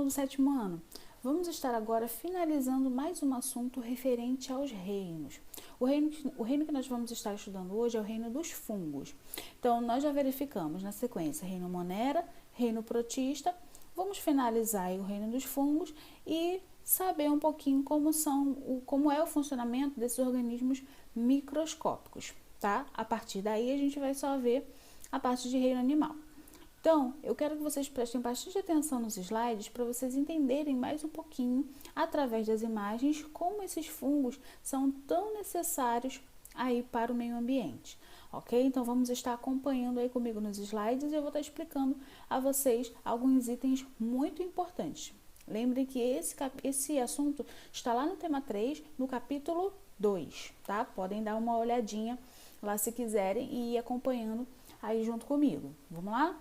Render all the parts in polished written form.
do 7º ano. Vamos estar agora finalizando mais um assunto referente aos reinos. O reino que nós vamos estar estudando hoje é o reino dos fungos. Então, nós já verificamos na sequência reino Monera, reino Protista. Vamos finalizar aí o reino dos fungos e saber um pouquinho como é o funcionamento desses organismos microscópicos, tá? A partir daí, a gente vai só ver a parte de reino animal. Então, eu quero que vocês prestem bastante atenção nos slides para vocês entenderem mais um pouquinho, através das imagens, como esses fungos são tão necessários aí para o meio ambiente, ok? Então, vamos estar acompanhando aí comigo nos slides e eu vou estar explicando a vocês alguns itens muito importantes. Lembrem que esse assunto está lá no tema 3, no capítulo 2, tá? Podem dar uma olhadinha lá se quiserem e ir acompanhando aí junto comigo. Vamos lá?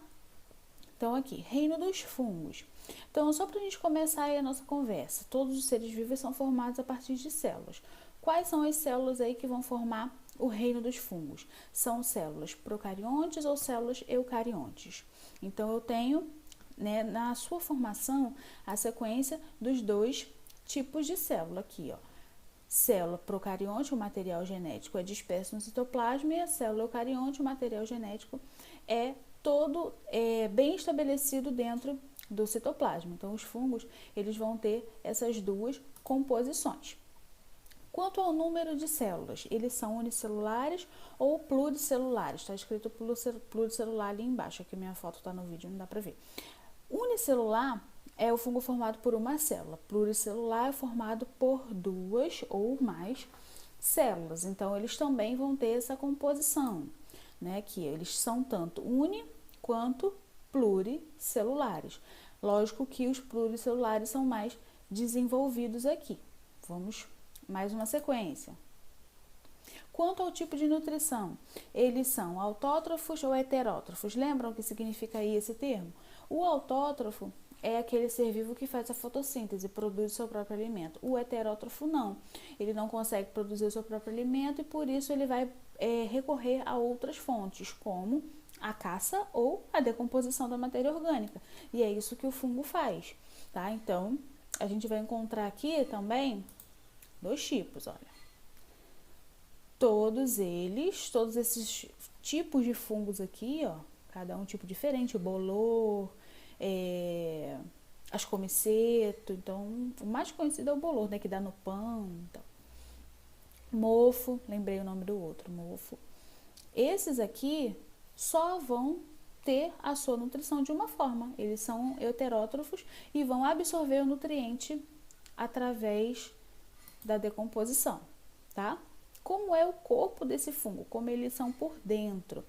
Então, aqui, reino dos fungos. Então, só para a gente começar aí a nossa conversa, todos os seres vivos são formados a partir de células. Quais são as células aí que vão formar o reino dos fungos? São células procariontes ou células eucariontes? Então, eu tenho, né, na sua formação, a sequência dos dois tipos de célula aqui, ó. Célula procarionte, o material genético é disperso no citoplasma, e a célula eucarionte, o material genético é todo bem estabelecido dentro do citoplasma. Então, os fungos, eles vão ter essas duas composições. Quanto ao número de células, eles são unicelulares ou pluricelulares. Está escrito pluricelular ali embaixo, aqui minha foto está no vídeo, não dá para ver. Unicelular é o fungo formado por uma célula. Pluricelular é formado por duas ou mais células. Então, eles também vão ter essa composição, né? Que eles são tanto quanto pluricelulares. Lógico que os pluricelulares são mais desenvolvidos aqui. Vamos mais uma sequência. Quanto ao tipo de nutrição, eles são autótrofos ou heterótrofos? Lembram o que significa aí esse termo? O autótrofo é aquele ser vivo que faz a fotossíntese, produz o seu próprio alimento. O heterótrofo não. Ele não consegue produzir o seu próprio alimento e por isso ele vai recorrer a outras fontes, como a caça ou a decomposição da matéria orgânica. E é isso que o fungo faz, tá? Então, a gente vai encontrar aqui também dois tipos, olha. Todos esses tipos de fungos aqui, ó, cada um tipo diferente, o bolor, ascomiceto, então, o mais conhecido é o bolor, né, que dá no pão, então. Mofo, lembrei o nome do outro, mofo. Esses aqui só vão ter a sua nutrição de uma forma. Eles são heterótrofos e vão absorver o nutriente através da decomposição, tá? Como é o corpo desse fungo? Como eles são por dentro?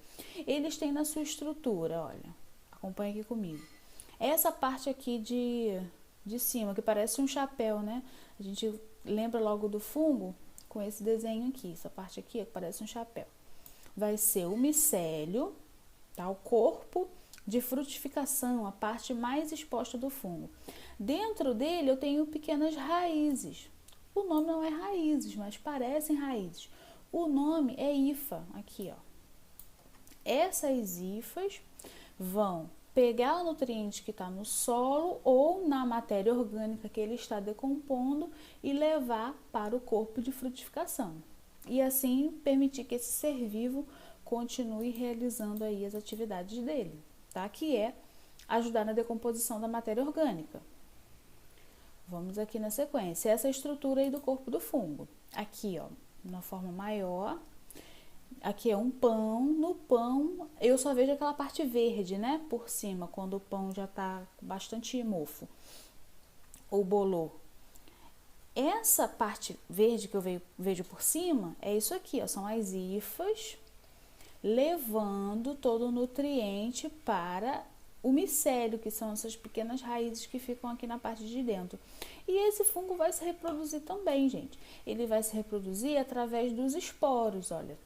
Eles têm na sua estrutura, olha, acompanha aqui comigo. Essa parte aqui de cima, que parece um chapéu, né? A gente lembra logo do fungo com esse desenho aqui. Essa parte aqui que parece um chapéu. Vai ser o micélio, tá? O corpo de frutificação, a parte mais exposta do fungo. Dentro dele eu tenho pequenas raízes. O nome não é raízes, mas parecem raízes. O nome é hifa, aqui, ó. Essas hifas vão pegar o nutriente que está no solo ou na matéria orgânica que ele está decompondo e levar para o corpo de frutificação. E assim permitir que esse ser vivo continue realizando aí as atividades dele, tá? Que é ajudar na decomposição da matéria orgânica. Vamos aqui na sequência. Essa é a estrutura aí do corpo do fungo. Aqui, ó, na forma maior. Aqui é um pão. No pão, eu só vejo aquela parte verde, né? Por cima, quando o pão já tá bastante mofo. Ou bolor. Essa parte verde que eu vejo por cima é isso aqui, ó. São as hifas levando todo o nutriente para o micélio, que são essas pequenas raízes que ficam aqui na parte de dentro. E esse fungo vai se reproduzir também, gente. Ele vai se reproduzir através dos esporos, olha.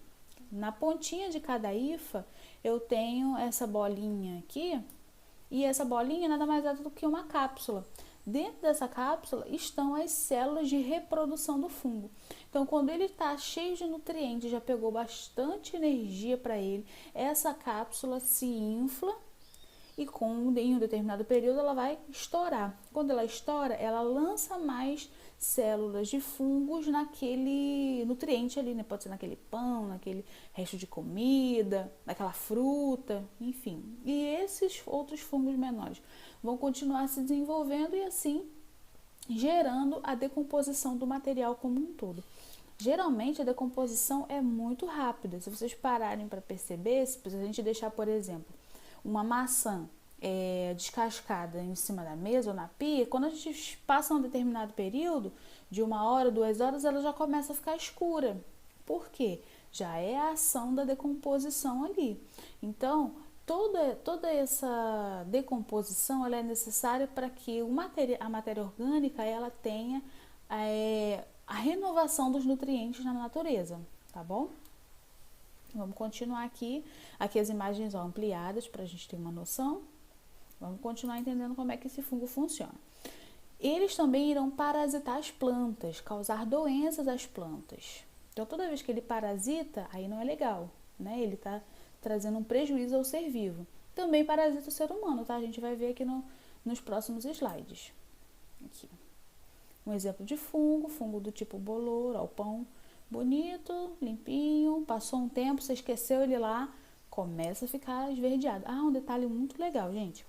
Na pontinha de cada hifa, eu tenho essa bolinha aqui, e essa bolinha nada mais é do que uma cápsula. Dentro dessa cápsula estão as células de reprodução do fungo. Então, quando ele está cheio de nutrientes, já pegou bastante energia para ele, essa cápsula se infla e em um determinado período ela vai estourar. Quando ela estoura, ela lança mais células de fungos naquele nutriente ali, né? Pode ser naquele pão, naquele resto de comida, naquela fruta, enfim. E esses outros fungos menores vão continuar se desenvolvendo e assim gerando a decomposição do material como um todo. Geralmente a decomposição é muito rápida. Se vocês pararem para perceber, se a gente deixar, por exemplo, uma maçã descascada em cima da mesa ou na pia, quando a gente passa um determinado período, de 1 hora, 2 horas, ela já começa a ficar escura. Por quê? Já é a ação da decomposição ali. Então, toda essa decomposição ela é necessária para que a matéria orgânica ela tenha a renovação dos nutrientes na natureza, tá bom? Vamos continuar aqui as imagens ampliadas para a gente ter uma noção. Vamos continuar entendendo como é que esse fungo funciona. Eles também irão parasitar as plantas, causar doenças às plantas. Então, toda vez que ele parasita, aí não é legal, né? Ele está trazendo um prejuízo ao ser vivo. Também parasita o ser humano, tá? A gente vai ver aqui nos próximos slides. Aqui. Um exemplo de fungo do tipo bolor, ó, o pão bonito, limpinho, passou um tempo, você esqueceu ele lá, começa a ficar esverdeado. Um detalhe muito legal, gente.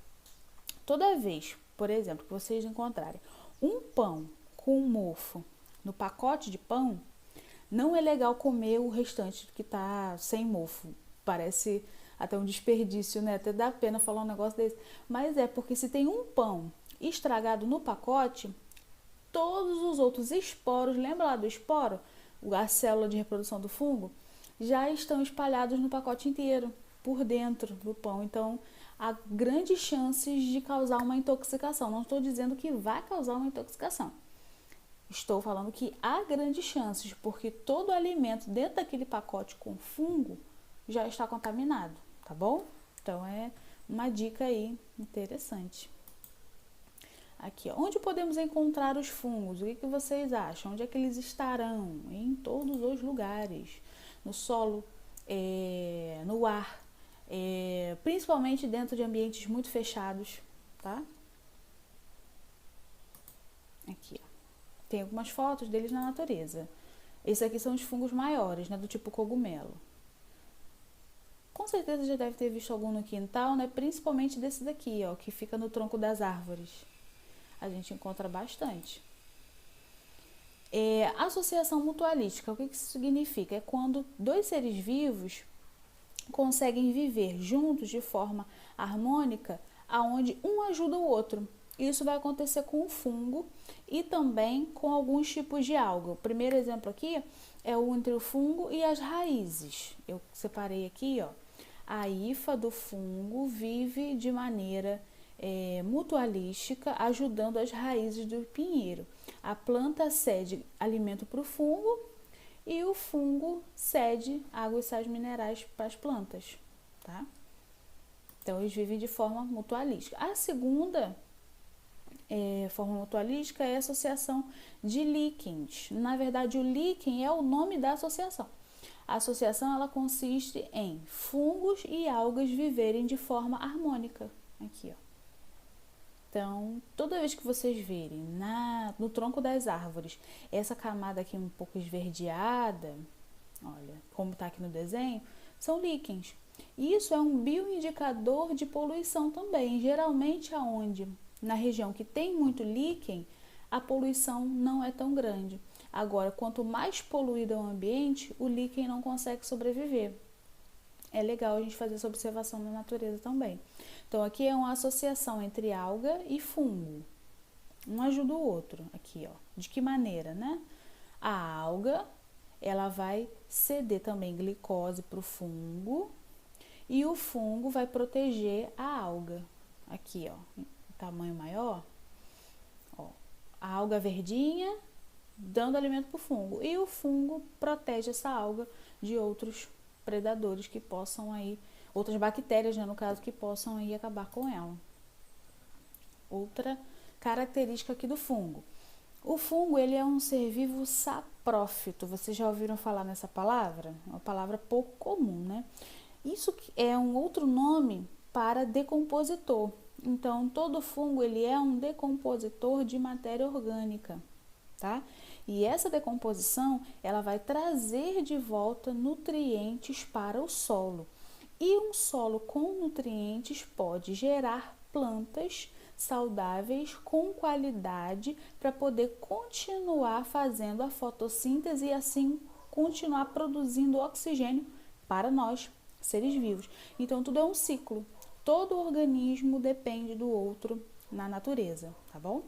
Toda vez, por exemplo, que vocês encontrarem um pão com mofo no pacote de pão, não é legal comer o restante que tá sem mofo. Parece até um desperdício, né? Até dá pena falar um negócio desse. Mas é porque se tem um pão estragado no pacote, todos os outros esporos, lembra lá do esporo? A célula de reprodução do fungo, já estão espalhados no pacote inteiro, por dentro do pão. Então, há grandes chances de causar uma intoxicação. Não estou dizendo que vai causar uma intoxicação. Estou falando que há grandes chances, porque todo alimento dentro daquele pacote com fungo já está contaminado, tá bom? Então, é uma dica aí interessante. Aqui, ó. Onde podemos encontrar os fungos? O que vocês acham? Onde é que eles estarão? Em todos os lugares. No solo, no ar, principalmente dentro de ambientes muito fechados, tá? Aqui, ó. Tem algumas fotos deles na natureza. Esses aqui são os fungos maiores, né? Do tipo cogumelo. Com certeza já deve ter visto algum no quintal, né? Principalmente desse daqui, ó, que fica no tronco das árvores. A gente encontra bastante. Associação mutualística, o que isso significa? É quando dois seres vivos conseguem viver juntos de forma harmônica, aonde um ajuda o outro. Isso vai acontecer com o fungo e também com alguns tipos de alga. O primeiro exemplo aqui é entre o fungo e as raízes. Eu separei aqui, ó. A hifa do fungo vive de maneira mutualística, ajudando as raízes do pinheiro. A planta cede alimento para o fungo e o fungo cede água e sais minerais para as plantas, tá? Então, eles vivem de forma mutualística. A segunda forma mutualística é a associação de líquens. Na verdade, o líquen é o nome da associação. A associação ela consiste em fungos e algas viverem de forma harmônica. Aqui, ó. Então, toda vez que vocês verem no tronco das árvores essa camada aqui um pouco esverdeada, olha, como está aqui no desenho, são líquens. Isso é um bioindicador de poluição também. Geralmente, na região que tem muito líquen, a poluição não é tão grande. Agora, quanto mais poluído é o ambiente, o líquen não consegue sobreviver. É legal a gente fazer essa observação na natureza também. Então, aqui é uma associação entre alga e fungo. Um ajuda o outro. Aqui, ó. De que maneira, né? A alga, ela vai ceder também glicose para o fungo e o fungo vai proteger a alga. Aqui, ó. Tamanho maior. Ó. A alga verdinha dando alimento para o fungo. E o fungo protege essa alga de outros predadores que possam aí, outras bactérias, né, no caso, que possam aí acabar com ela. Outra característica aqui do fungo. O fungo, ele é um ser vivo saprófito. Vocês já ouviram falar nessa palavra? É uma palavra pouco comum, né? Isso é um outro nome para decompositor. Então, todo fungo ele é um decompositor de matéria orgânica, tá? E essa decomposição, ela vai trazer de volta nutrientes para o solo. E um solo com nutrientes pode gerar plantas saudáveis com qualidade para poder continuar fazendo a fotossíntese e assim continuar produzindo oxigênio para nós, seres vivos. Então, tudo é um ciclo. Todo organismo depende do outro na natureza, tá bom?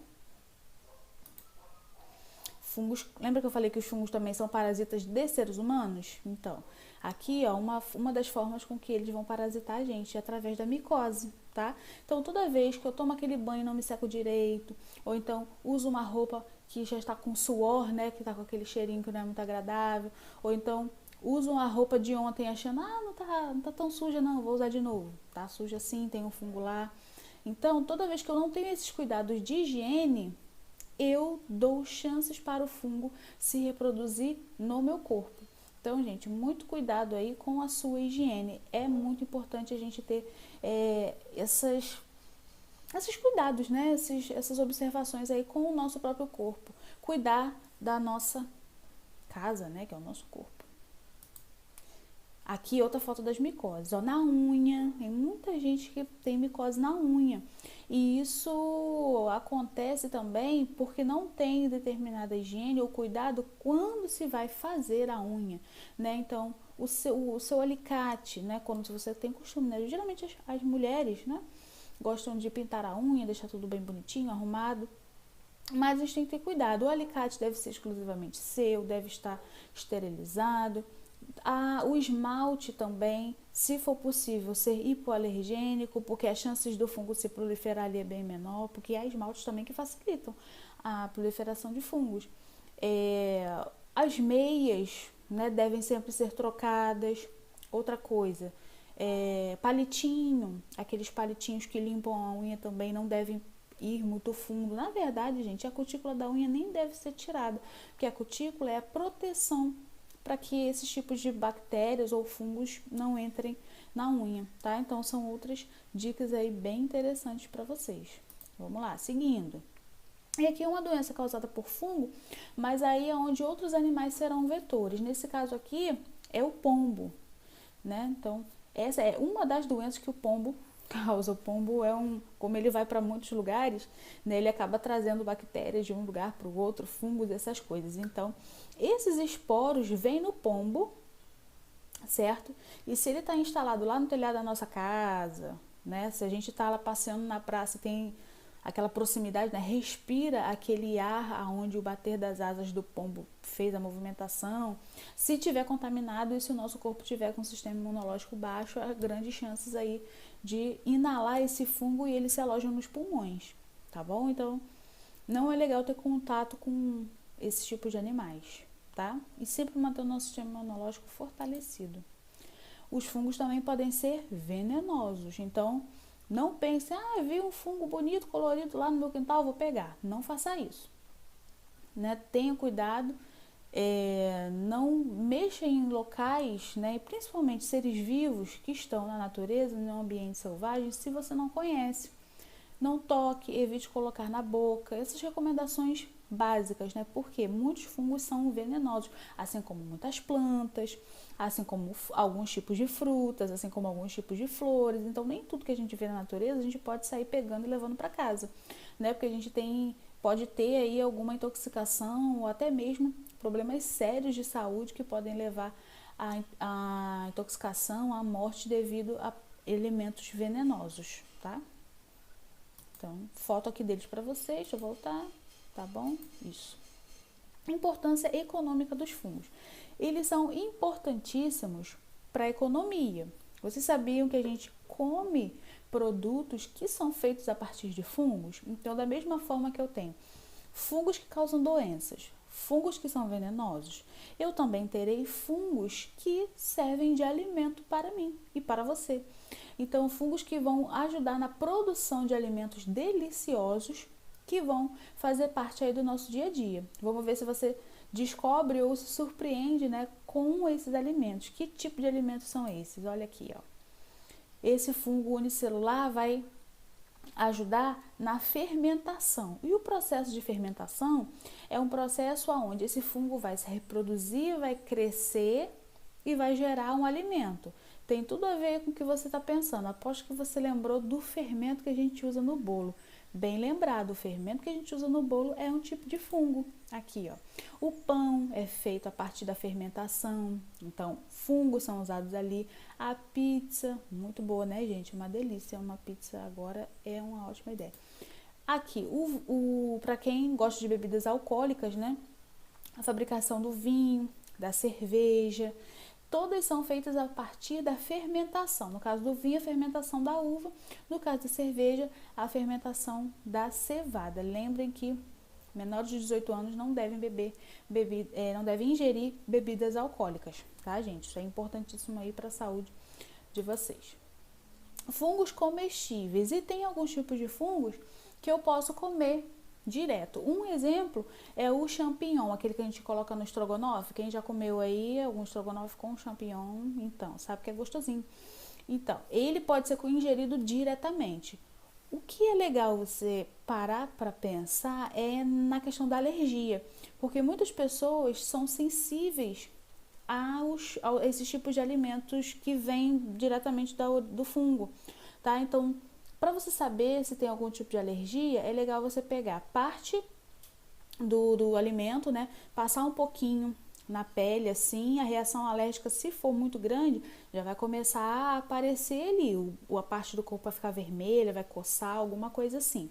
Fungos, lembra que eu falei que os fungos também são parasitas de seres humanos? Então, aqui, ó, uma das formas com que eles vão parasitar a gente é através da micose, tá? Então, toda vez que eu tomo aquele banho e não me seco direito, ou então uso uma roupa que já está com suor, né, que está com aquele cheirinho que não é muito agradável, ou então uso uma roupa de ontem achando, não tá tão suja não, vou usar de novo. Tá suja sim, tem um fungo lá. Então, toda vez que eu não tenho esses cuidados de higiene, eu dou chances para o fungo se reproduzir no meu corpo. Então, gente, muito cuidado aí com a sua higiene. É muito importante a gente ter esses cuidados, né? Essas observações aí com o nosso próprio corpo. Cuidar da nossa casa, né? Que é o nosso corpo. Aqui outra foto das micoses, ó, na unha, tem muita gente que tem micose na unha. E isso acontece também porque não tem determinada higiene ou cuidado quando se vai fazer a unha, né? Então, o seu alicate, né? Quando você tem costume, né? Geralmente as mulheres, né? Gostam de pintar a unha, deixar tudo bem bonitinho, arrumado. Mas a gente tem que ter cuidado. O alicate deve ser exclusivamente seu, deve estar esterilizado. O esmalte também, se for possível, ser hipoalergênico, porque as chances do fungo se proliferar ali é bem menor, porque há esmaltes também que facilitam a proliferação de fungos. As meias, né, devem sempre ser trocadas. Outra coisa, palitinho, aqueles palitinhos que limpam a unha também não devem ir muito fundo. Na verdade, gente, a cutícula da unha nem deve ser tirada, porque a cutícula é a proteção para que esses tipos de bactérias ou fungos não entrem na unha, tá? Então, são outras dicas aí bem interessantes para vocês. Vamos lá, seguindo. E aqui é uma doença causada por fungo, mas aí é onde outros animais serão vetores. Nesse caso aqui, é o pombo, né? Então, essa é uma das doenças que o pombo causa. O pombo como ele vai para muitos lugares, né, ele acaba trazendo bactérias de um lugar para o outro, fungos, essas coisas. Então, esses esporos vêm no pombo, certo? E se ele está instalado lá no telhado da nossa casa, né, se a gente está lá passeando na praça e tem aquela proximidade, né, respira aquele ar aonde o bater das asas do pombo fez a movimentação. Se tiver contaminado e se o nosso corpo tiver com o sistema imunológico baixo, há grandes chances aí de inalar esse fungo e ele se aloja nos pulmões, tá bom? Então, não é legal ter contato com esse tipo de animais, tá? E sempre manter o nosso sistema imunológico fortalecido. Os fungos também podem ser venenosos, então não pense, vi um fungo bonito, colorido lá no meu quintal, vou pegar. Não faça isso, né? Tenha cuidado, não mexa em locais, né? Principalmente seres vivos que estão na natureza, no ambiente selvagem, se você não conhece. Não toque, evite colocar na boca. Essas recomendações básicas, né? Porque muitos fungos são venenosos, assim como muitas plantas, assim como alguns tipos de frutas, assim como alguns tipos de flores. Então, nem tudo que a gente vê na natureza a gente pode sair pegando e levando para casa, né? Porque a gente pode ter aí alguma intoxicação ou até mesmo problemas sérios de saúde que podem levar à intoxicação, à morte devido a elementos venenosos, tá? Então, foto aqui deles para vocês, deixa eu voltar, tá bom? Isso. Importância econômica dos fungos. Eles são importantíssimos para a economia. Vocês sabiam que a gente come produtos que são feitos a partir de fungos? Então, da mesma forma que eu tenho fungos que causam doenças, fungos que são venenosos, eu também terei fungos que servem de alimento para mim e para você. Então, fungos que vão ajudar na produção de alimentos deliciosos que vão fazer parte aí do nosso dia a dia. Vamos ver se você descobre ou se surpreende, né, com esses alimentos. Que tipo de alimentos são esses? Olha aqui, ó. esse fungo unicelular vai ajudar na fermentação. E o processo de fermentação é um processo onde esse fungo vai se reproduzir, vai crescer e vai gerar um alimento. Tem tudo a ver com o que você está pensando. Aposto que você lembrou do fermento que a gente usa no bolo. Bem lembrado, o fermento que a gente usa no bolo é um tipo de fungo. Aqui, ó. O pão é feito a partir da fermentação, então fungos são usados ali. A pizza, muito boa, né, gente? Uma delícia, uma pizza agora é uma ótima ideia. Aqui, para quem gosta de bebidas alcoólicas, né? A fabricação do vinho, da cerveja, todas são feitas a partir da fermentação. No caso do vinho, a fermentação da uva. No caso da cerveja, a fermentação da cevada. Lembrem que menores de 18 anos não devem não devem ingerir bebidas alcoólicas, tá, gente? Isso é importantíssimo aí para a saúde de vocês. Fungos comestíveis. E tem alguns tipos de fungos que eu posso comer direto. Um exemplo é o champignon, aquele que a gente coloca no estrogonofe. Quem já comeu aí algum estrogonofe com champignon, então, sabe que é gostosinho. Então, ele pode ser ingerido diretamente. O que é legal você parar para pensar é na questão da alergia, porque muitas pessoas são sensíveis a esses tipos de alimentos que vêm diretamente do fungo, tá? Então, para você saber se tem algum tipo de alergia, é legal você pegar parte do alimento, né? Passar um pouquinho na pele, assim, a reação alérgica, se for muito grande, já vai começar a aparecer ali, a parte do corpo vai ficar vermelha, vai coçar, alguma coisa assim.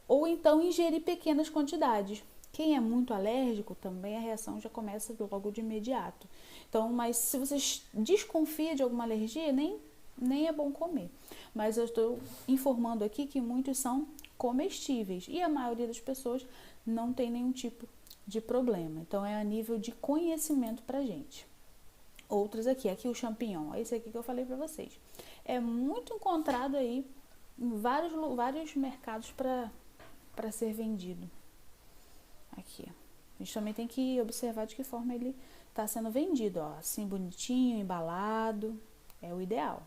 Ou então ingerir pequenas quantidades. Quem é muito alérgico, também a reação já começa logo de imediato. Então, mas se você desconfia de alguma alergia, nem é bom comer. Mas eu estou informando aqui que muitos são comestíveis e a maioria das pessoas não tem nenhum tipo de problema. Então, é a nível de conhecimento pra gente. Outros aqui o champignon, esse aqui que eu falei pra vocês. É muito encontrado aí em vários mercados para ser vendido. Aqui, a gente também tem que observar de que forma ele está sendo vendido, ó, assim bonitinho, embalado, é o ideal.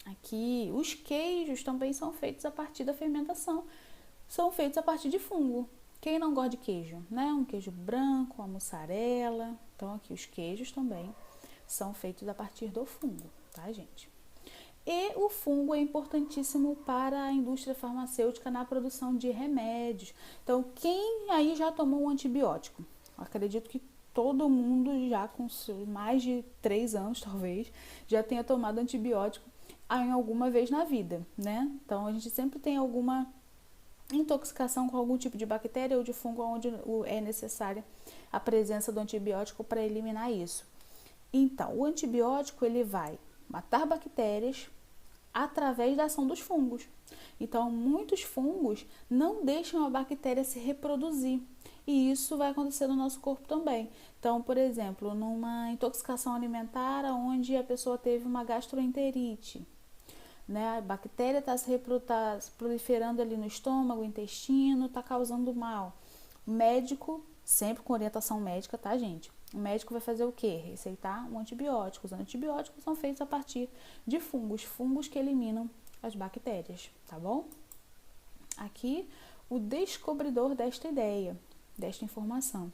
Aqui, os queijos também são feitos a partir da fermentação, são feitos a partir de fungo. Quem não gosta de queijo, né? Um queijo branco, uma mussarela. Então, aqui os queijos também são feitos a partir do fungo, tá, gente? E o fungo é importantíssimo para a indústria farmacêutica na produção de remédios. Então, quem aí já tomou um antibiótico? Eu acredito que todo mundo já com mais de 3 anos, talvez, já tenha tomado antibiótico em alguma vez na vida, né? Então, a gente sempre tem alguma intoxicação com algum tipo de bactéria ou de fungo onde é necessária a presença do antibiótico para eliminar isso. Então, o antibiótico ele vai matar bactérias através da ação dos fungos. Então, muitos fungos não deixam a bactéria se reproduzir e isso vai acontecer no nosso corpo também. Então, por exemplo, numa intoxicação alimentar onde a pessoa teve uma gastroenterite, né? A bactéria está se proliferando ali no estômago, intestino, está causando mal. O médico, sempre com orientação médica, tá, gente? O médico vai fazer o quê? Receitar um antibiótico. Os antibióticos são feitos a partir de fungos que eliminam as bactérias, tá bom? Aqui, o descobridor desta ideia, desta informação,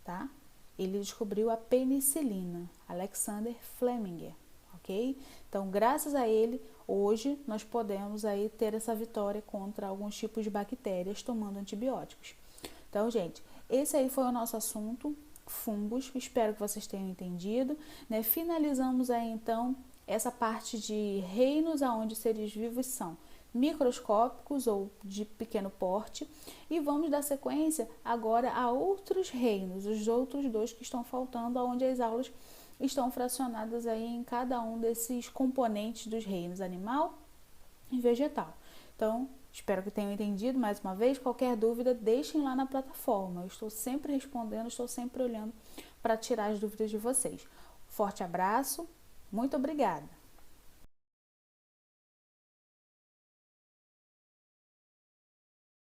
tá? Ele descobriu a penicilina, Alexander Fleming, ok? Então, graças a ele, hoje nós podemos aí ter essa vitória contra alguns tipos de bactérias tomando antibióticos. Então, gente, esse aí foi o nosso assunto, fungos. Espero que vocês tenham entendido, né? Finalizamos aí então essa parte de reinos aonde seres vivos são microscópicos ou de pequeno porte e vamos dar sequência agora a outros reinos, os outros 2 que estão faltando, aonde as aulas estão fracionadas aí em cada um desses componentes dos reinos animal e vegetal. Então, espero que tenham entendido mais uma vez. Qualquer dúvida, deixem lá na plataforma. Eu estou sempre respondendo, estou sempre olhando para tirar as dúvidas de vocês. Forte abraço, muito obrigada!